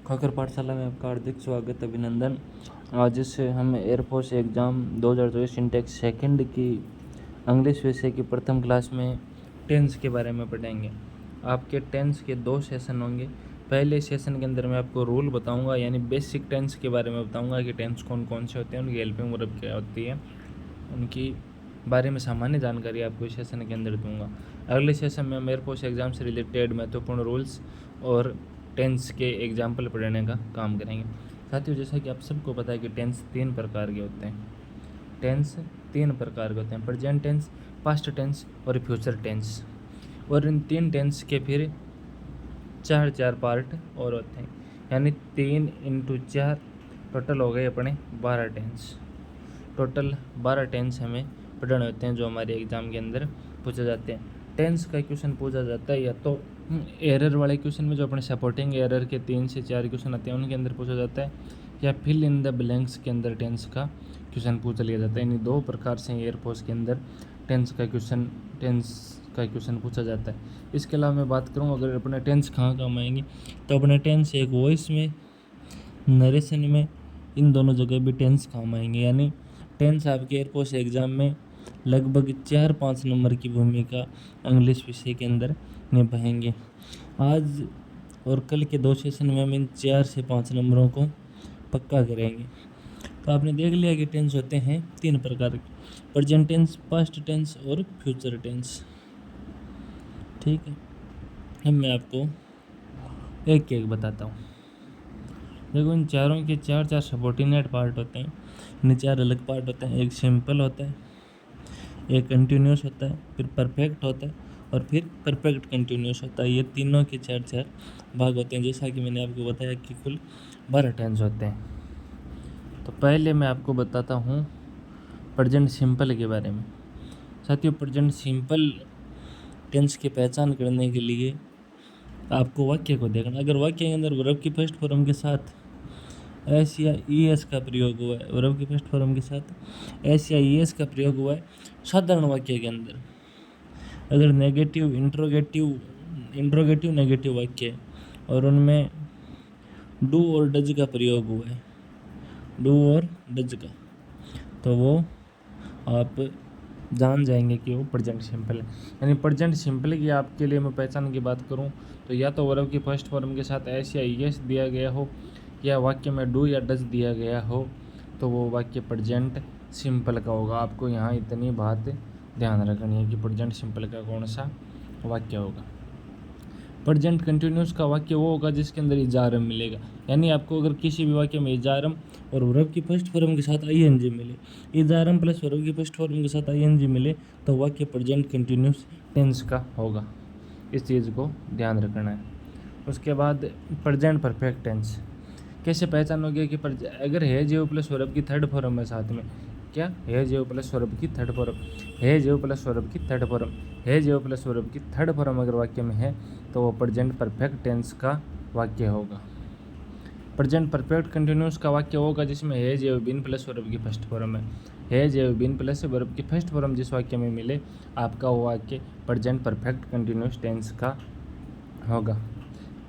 खाकर पाठशाला में आपका हार्दिक स्वागत अभिनंदन। आज से हम एयरफोर्स एग्ज़ाम 2024 सिंटेक्स सेकंड की इंग्लिश विषय की प्रथम क्लास में टेंस के बारे में पढ़ेंगे। आपके टेंस के 2 सेशन होंगे। पहले सेशन के अंदर मैं आपको रूल बताऊंगा, यानी बेसिक टेंस के बारे में बताऊंगा कि टेंस कौन कौन से होते हैं, उनकी हेल्पिंग वर्ब क्या होती है, उनकी बारे में सामान्य जानकारी आपको इस सेशन के अंदर दूंगा। अगले सेशन में हम एयरफोर्स एग्ज़ाम से रिलेटेड महत्वपूर्ण रूल्स और टेंस के एग्जाम्पल पढ़ने का काम करेंगे। साथियों, जैसा कि आप सबको पता है कि टेंस 3 प्रकार के होते हैं। टेंस 3 प्रकार के होते हैं: प्रेजेंट टेंस, पास्ट टेंस और फ्यूचर टेंस। और इन 3 टेंस के फिर 4 पार्ट और होते हैं, यानी 3 × 4 टोटल हो गए अपने 12 टेंस। टोटल 12 टेंस हमें पढ़ने होते हैं जो हमारे एग्ज़ाम के अंदर पूछे जाते हैं। टेंस का क्वेश्चन पूछा जाता है या तो एरर वाले क्वेश्चन में, जो अपने सपोर्टिंग एरर के 3 से 4 क्वेश्चन आते हैं उनके अंदर पूछा जाता है, या फिल इन द ब्लैंक्स के अंदर टेंस का क्वेश्चन पूछ लिया जाता है। इन 2 प्रकार से एयरफोर्स के अंदर टेंस का क्वेश्चन पूछा जाता है। इसके अलावा मैं बात करूँ अगर अपने टेंस कहाँ काम आएंगे, तो अपने टेंस एक वॉइस में, नरेशन में, इन दोनों जगह भी टेंस काम आएंगे। यानी टेंस आपके एयरफोर्स एग्ज़ाम में लगभग 4-5 नंबर की भूमिका इंग्लिश विषय के अंदर निभाएंगे। आज और कल के 2 सेशन में हम इन 4 से 5 नंबरों को पक्का करेंगे। तो आपने देख लिया कि टेंस होते हैं 3 प्रकार के: प्रेजेंट टेंस, पास्ट टेंस और फ्यूचर टेंस। ठीक है, अब मैं आपको एक एक बताता हूँ। देखो, इन चारों के 4 सबॉर्डिनेट पार्ट होते हैं, इन 4 अलग पार्ट होते हैं। एक सिंपल होता है, एक कंटिन्यूस होता है, फिर परफेक्ट होता है और फिर परफेक्ट कंटिन्यूस होता है। ये तीनों के 4 भाग होते हैं। जैसा कि मैंने आपको बताया कि कुल 12 टेंस होते हैं। तो पहले मैं आपको बताता हूँ प्रेजेंट सिंपल के बारे में। साथियों, प्रेजेंट सिंपल टेंस की पहचान करने के लिए आपको वाक्य को देखना। अगर वाक्य के अंदर वर्ब की फर्स्ट फॉर्म के साथ एस या ई एस का प्रयोग हुआ है, वर्ब की फर्स्ट फॉर्म के साथ एस या ई एस का प्रयोग हुआ है साधारण वाक्य के अंदर, अगर नेगेटिव, इंट्रोगेटिव नेगेटिव वाक्य है और उनमें डू और डज का प्रयोग हुआ है, डू और डज का, तो वो आप जान जाएंगे कि वो प्रेजेंट सिंपल है। यानी प्रेजेंट सिंपल की आपके लिए मैं पहचान की बात करूं तो या तो वर्ब की फर्स्ट फॉर्म के साथ एस या ई एस दिया गया हो, या वाक्य में डू या डज दिया गया हो, तो वो वाक्य प्रेजेंट सिंपल का होगा। आपको यहाँ इतनी बात ध्यान रखनी है कि प्रेजेंट सिंपल का कौन सा वाक्य होगा। प्रेजेंट कंटिन्यूस का वाक्य वो होगा जिसके अंदर इजारम मिलेगा। यानी आपको अगर किसी भी वाक्य में इजारम और वर्ब की फर्स्ट फॉर्म के साथ आईएनजी मिले, इजारम प्लस वर्ब की फर्स्ट फॉर्म के साथ आईएनजी मिले, तो वाक्य प्रेजेंट कंटिन्यूस टेंस का होगा। इस चीज़ को ध्यान रखना है। उसके बाद प्रेजेंट परफेक्ट टेंस कैसे पहचानोगे कि अगर है जेव प्लस वर्ब की थर्ड फॉर्म है साथ में, क्या है जेव प्लस वर्ब की थर्ड फॉर्म, है जेव प्लस वर्ब की थर्ड फॉर्म, है जेव प्लस वर्ब की थर्ड फॉर्म अगर वाक्य में है तो वो प्रेजेंट परफेक्ट टेंस का वाक्य होगा। प्रेजेंट परफेक्ट कंटिन्यूस का वाक्य होगा जिसमें है जेव बिन प्लस वर्ब की फर्स्ट फॉर्म है जेव बिन प्लस वर्ब की फर्स्ट फॉर्म जिस वाक्य में मिले, आपका वो वाक्य प्रेजेंट परफेक्ट कंटिन्यूस टेंस का होगा।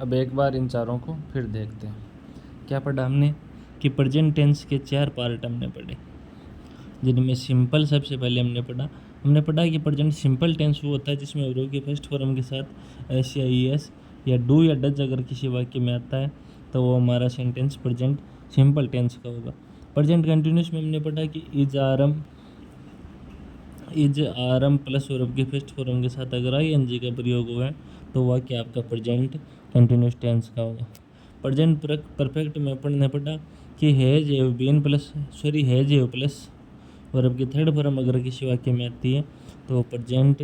अब एक बार इन चारों को फिर देखते हैं। क्या पढ़ा हमने कि प्रेजेंट टेंस के 4 पार्ट हमने पढ़े, जिनमें सिंपल सबसे पहले हमने पढ़ा कि प्रेजेंट सिंपल टेंस वो होता है जिसमें वर्ब की फर्स्ट फॉर्म के साथ एस या ई एस या डू या डज अगर किसी वाक्य में आता है तो वो हमारा सेंटेंस प्रेजेंट सिंपल टेंस का होगा। प्रेजेंट कंटिन्यूस में हमने पढ़ा कि इज आरम प्लस वर्ब की फर्स्ट फॉर्म के साथ अगर आई एन जी का प्रयोग हुआ है तो वाक्य आपका प्रेजेंट कंटिन्यूस टेंस का होगा। प्रेजेंट परफेक्ट में अपन ने पढ़ा कि हैज एव बीन प्लस वर्ब की थर्ड फॉर्म अगर किसी वाक्य में आती है तो प्रेजेंट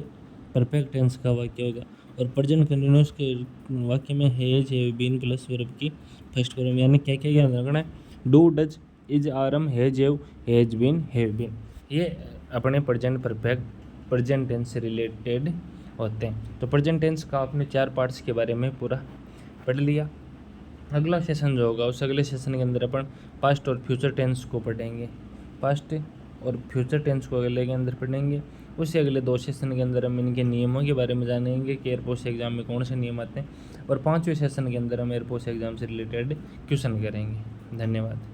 परफेक्ट टेंस का वाक्य होगा। और प्रेजेंट कंटिन्यूस के वाक्य में हैज एव बीन प्लस वर्ब की फर्स्ट फॉर्म, यानी क्या क्या ध्यान रखना है, डू डज इज आरम हैज एव हैज बीन हैव बीन, ये अपने प्रेजेंट टेंस से रिलेटेड होते हैं। तो प्रेजेंट टेंस का आपने 4 पार्ट्स के बारे में पूरा पढ़ लिया। अगला सेशन जो होगा उस अगले सेशन के अंदर अपन पास्ट और फ्यूचर टेंस को पढ़ेंगे। पास्ट और फ्यूचर टेंस को अगले के अंदर पढ़ेंगे। उससे अगले 2 सेशन के अंदर हम इनके नियमों के बारे में जानेंगे कि एयरफोर्स एग्जाम में कौन से नियम आते हैं। और 5वें सेशन के अंदर हम एयरफोर्स एग्ज़ाम से रिलेटेड क्वेश्चन करेंगे। धन्यवाद।